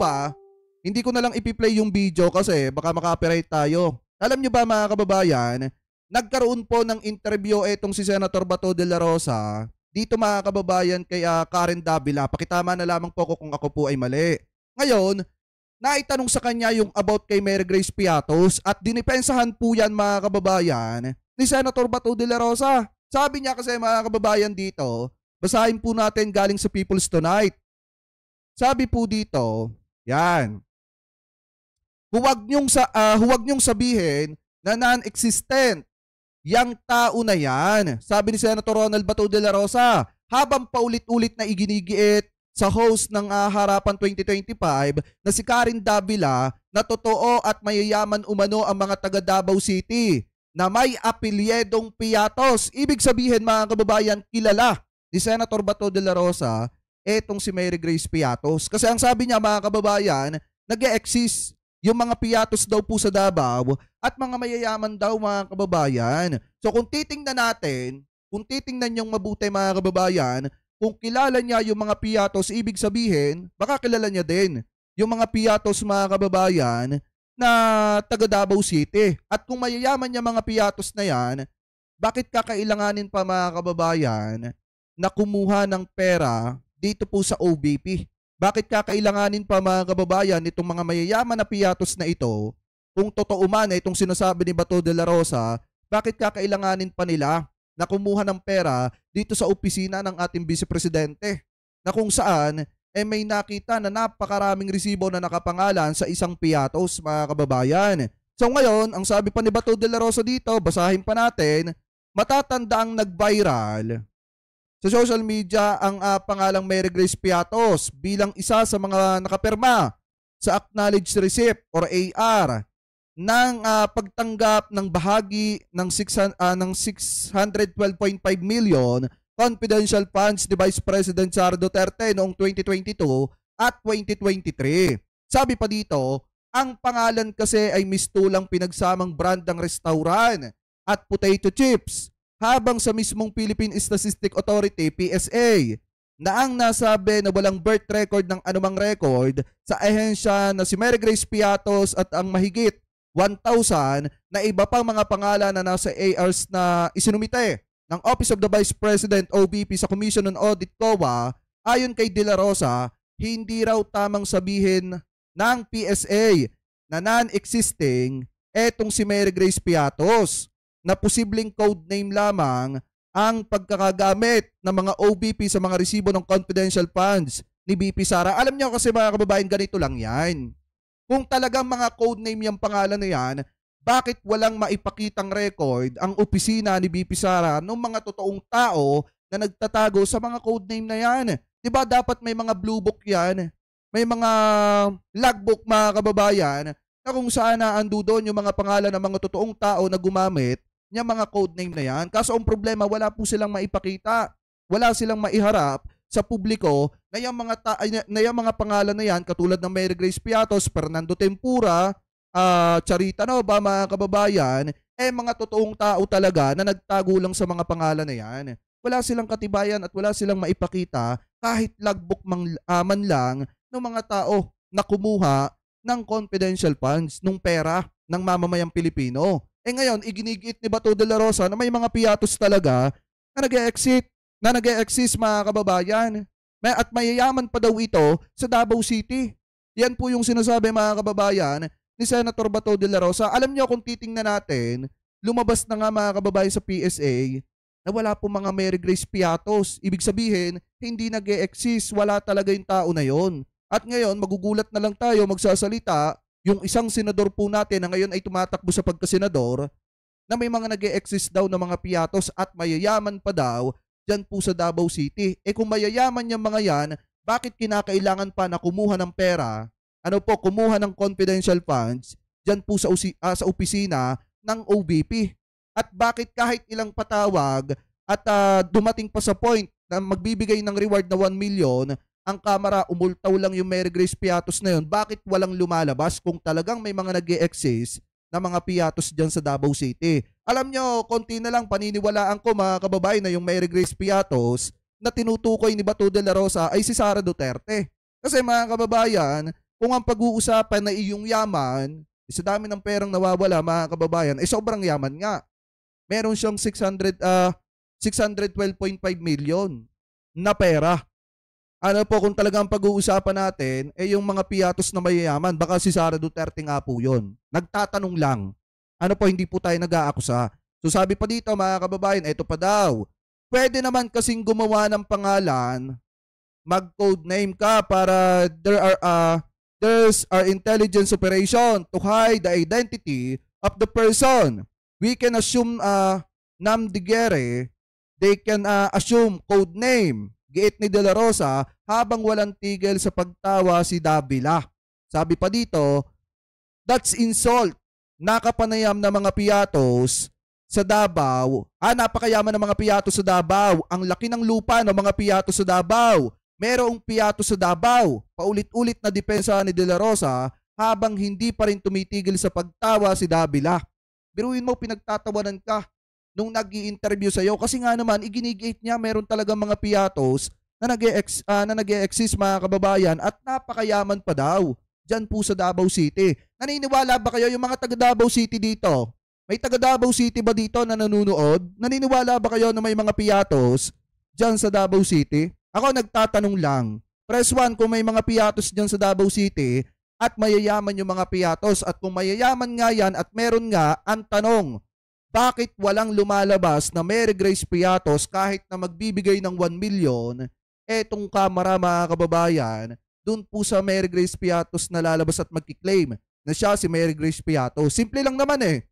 ba, hindi ko na lang ipi-play yung video kasi baka maka-copyright tayo. Alam nyo ba mga kababayan, nagkaroon po ng interview etong si Senator Bato de la Rosa dito mga kababayan kay Karen Davila. Pakitama na lamang po ako kung ako po ay mali. Ngayon, naitanong sa kanya yung about kay Mary Grace Piatos at dinipensahan po yan mga kababayan ni Senator Bato de la Rosa. Sabi niya kasi mga kababayan dito, basahin po natin galing sa People's Tonight. Sabi po dito, yan. Huwag niyong sabihin na non-existent yang tao na yan. Sabi ni Senator Ronald Bato de la Rosa habang paulit-ulit na iginigiit sa host ng Harapan 2025 na si Karen Davila na totoo at mayayaman umano ang mga taga Davao City na may apelyedong Piatos. Ibig sabihin mga kababayan, kilala ni Senator Bato de la Rosa etong si Mary Grace Piatos. Kasi ang sabi niya mga kababayan, nag-e-exist yung mga Piatos daw po sa Davao at mga mayayaman daw mga kababayan. So kung titingnan yung mabuti mga kababayan, kung kilala niya yung mga Piatos, ibig sabihin, baka kilala niya din yung mga Piatos mga kababayan na taga Davao City. At kung mayayaman niya mga Piatos na yan, bakit kakailanganin pa mga kababayan na kumuha ng pera dito po sa OBP? Bakit kakailanganin pa mga kababayan itong mga mayayaman na Piatos na ito, kung totoo man na itong sinasabi ni Bato de la Rosa, bakit kakailanganin pa nila na kumuha ng pera dito sa opisina ng ating Vice Presidente na kung saan may nakita na napakaraming resibo na nakapangalan sa isang Piatos mga kababayan. So ngayon, ang sabi pa ni Bato de la Rosa dito, basahin pa natin, matatandaang nag-viral sa social media ang pangalang Mary Grace Piatos bilang isa sa mga nakapirma sa Acknowledged Receipt or AR ng pagtanggap ng bahagi ng 612.5 million confidential funds ni Vice President Sara Duterte noong 2022 at 2023. Sabi pa dito, ang pangalan kasi ay mistulang pinagsamang brand ng restaurant at potato chips, habang sa mismong Philippine Statistics Authority, PSA, na ang nasabi na walang birth record ng anumang record sa ahensya na si Mary Grace Piatos at ang mahigit 1,000 na iba pang mga pangalan na nasa ARs na isinumite ng Office of the Vice President OVP sa Commission on Audit COA, ayon kay De La Rosa, hindi raw tamang sabihin ng PSA na non-existing etong si Mary Grace Piatos, na posibleng code name lamang ang pagkakagamit ng mga OVP sa mga resibo ng confidential funds ni BP Sara. Alam niyo kasi mga kababayan, ganito lang yan. Kung talagang mga code name yung pangalan na yan, bakit walang maipakitang record ang opisina ni BP Sara ng mga totoong tao na nagtatago sa mga code name na yan? Diba dapat may mga blue book yan? May mga logbook mga kababayan na kung saan naando doon yung mga pangalan ng mga totoong tao na gumamit niya mga code name na yan. Kaso ang problema, wala po silang maipakita. Wala silang maiharap sa publiko na yung mga pangalan na yan, katulad ng Mary Grace Piatos, Fernando Tempura, Charita Nova, mga kababayan, mga totoong tao talaga na nagtago lang sa mga pangalan na yan. Wala silang katibayan at wala silang maipakita kahit logbook man lang ng mga tao na kumuha ng confidential funds, ng pera ng mamamayang Pilipino. Ngayon, iginigit ni Bato de la Rosa na may mga Piatos talaga na nag-e-exist mga kababayan. At mayayaman pa daw ito sa Davao City. Yan po yung sinasabi mga kababayan ni Senator Bato de la Rosa. Alam niyo kung titingnan natin, lumabas na nga mga kababayan sa PSA na wala po mga Mary Grace Piatos. Ibig sabihin, hindi nag-e-exist, wala talaga yung tao na yon. At ngayon, magugulat na lang tayo magsasalita yung isang senador po natin na ngayon ay tumatakbo sa pagkasenador na may mga nag-e-exist daw na mga Piatos at mayayaman pa daw dyan po sa Davao City. Kung mayayaman yung mga yan, bakit kinakailangan pa na kumuha ng pera, kumuha ng confidential funds dyan po sa opisina ng OVP? At bakit kahit ilang patawag at dumating pa sa point na magbibigay ng reward na 1 million, ang kamera, umultaw lang yung Mary Grace Piatos na yun, bakit walang lumalabas kung talagang may mga nag-e-exist na mga Piatos dyan sa Davao City? Alam nyo, konti na lang paniniwalaan ko mga kababayan na yung Mary Grace Piatos na tinutukoy ni Bato de la Rosa ay si Sara Duterte. Kasi mga kababayan, kung ang pag-uusapan na iyong yaman, sa dami ng perang nawawala mga kababayan, sobrang yaman nga. Meron siyang 612.5 million na pera. Ano po, kung talagang pag-uusapan natin, yung mga piatos na mayayaman, baka si Sara Duterte nga po yun. Nagtatanong lang. Ano po, hindi po tayo nag-aakusa. So sabi pa dito mga kababayan, ito pa daw. Pwede naman kasing gumawa ng pangalan, mag-code name ka para there's our intelligence operation to hide the identity of the person. We can assume Namdigere, they can assume code name. Giit ni De La Rosa habang walang tigil sa pagtawa si Davila. Sabi pa dito, that's insult. Nakapanayam na mga piatos sa Davao. Napakayaman ng mga piatos sa Davao. Ang laki ng lupa ng mga piatos sa Davao. Merong piatos sa Davao. Paulit-ulit na depensa ni De La Rosa habang hindi pa rin tumitigil sa pagtawa si Davila. Biruin mo, pinagtatawanan ka nung nag-i-interview sa'yo. Kasi nga naman, iginigate niya, meron talagang mga piatos na nag-e-exist mga kababayan at napakayaman pa daw dyan po sa Davao City. Naniniwala ba kayo yung mga taga Davao City dito? May taga Davao City ba dito na nanonood? Naniniwala ba kayo na may mga piatos dyan sa Davao City? Ako nagtatanong lang. Press 1 kung may mga piatos dyan sa Davao City at mayayaman yung mga piatos. At kung mayayaman nga yan at meron nga, ang tanong, bakit walang lumalabas na Mary Grace Piatos kahit na magbibigay ng 1 million, etong kamera mga kababayan, dun po sa Mary Grace Piatos na lalabas at magkiklaim na siya si Mary Grace Piatos. Simple lang naman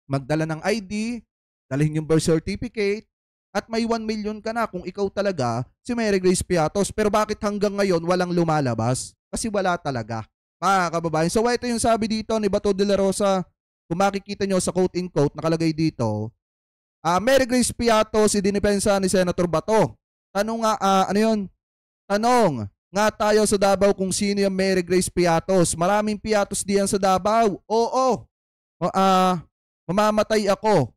magdala ng ID, dalhin yung birth certificate, at may 1 million ka na kung ikaw talaga si Mary Grace Piatos. Pero bakit hanggang ngayon walang lumalabas? Kasi wala talaga, mga kababayan. So ito yung sabi dito ni Bato de la Rosa. Kung makikita nyo sa quote-in-quote, nakalagay dito, Mary Grace Piatos, idinipensa ni Senator Bato. Tanong nga, Tanong nga tayo sa Davao kung sino yung Mary Grace Piatos. Maraming piatos diyan sa Davao. Oo. Mamamatay ako.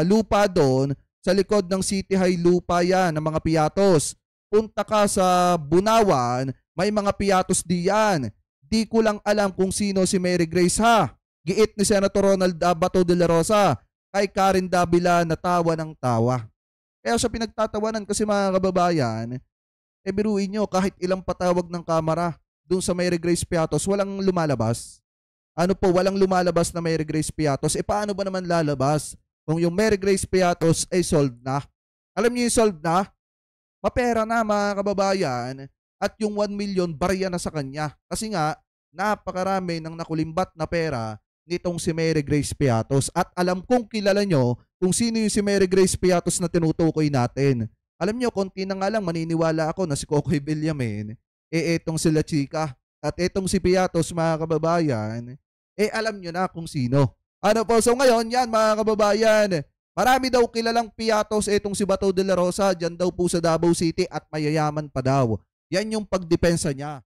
Lupa doon, sa likod ng City High lupa yan ng mga piatos. Punta ka sa Bunawan, may mga piatos diyan. Di ko lang alam kung sino si Mary Grace ha. Giit ni Senator Ronald Bato de la Rosa kay Karen Davila na tawa ng tawa. Kaya siya pinagtatawanan kasi mga kababayan, biruin nyo, kahit ilang patawag ng kamera dun sa Mary Grace Piatos, walang lumalabas. Ano po, walang lumalabas na Mary Grace Piatos. Paano ba naman lalabas kung yung Mary Grace Piatos ay sold na? Alam niyo yung sold na? Mapera na mga kababayan at yung 1 million barya na sa kanya. Kasi nga, napakarami ng nakulimbat na pera nitong si Mary Grace Piatos. At alam kong kilala nyo kung sino yung si Mary Grace Piatos na tinutukoy natin. Alam nyo, konti na nga lang maniniwala ako na si Cocoy Villamin, etong sila Chika. At etong si Piatos mga kababayan, alam nyo na kung sino. Ano po, so ngayon yan mga kababayan, marami daw kilalang Piatos etong si Bato de la Rosa, dyan daw po sa Davao City at mayayaman pa daw. Yan yung pagdepensa niya.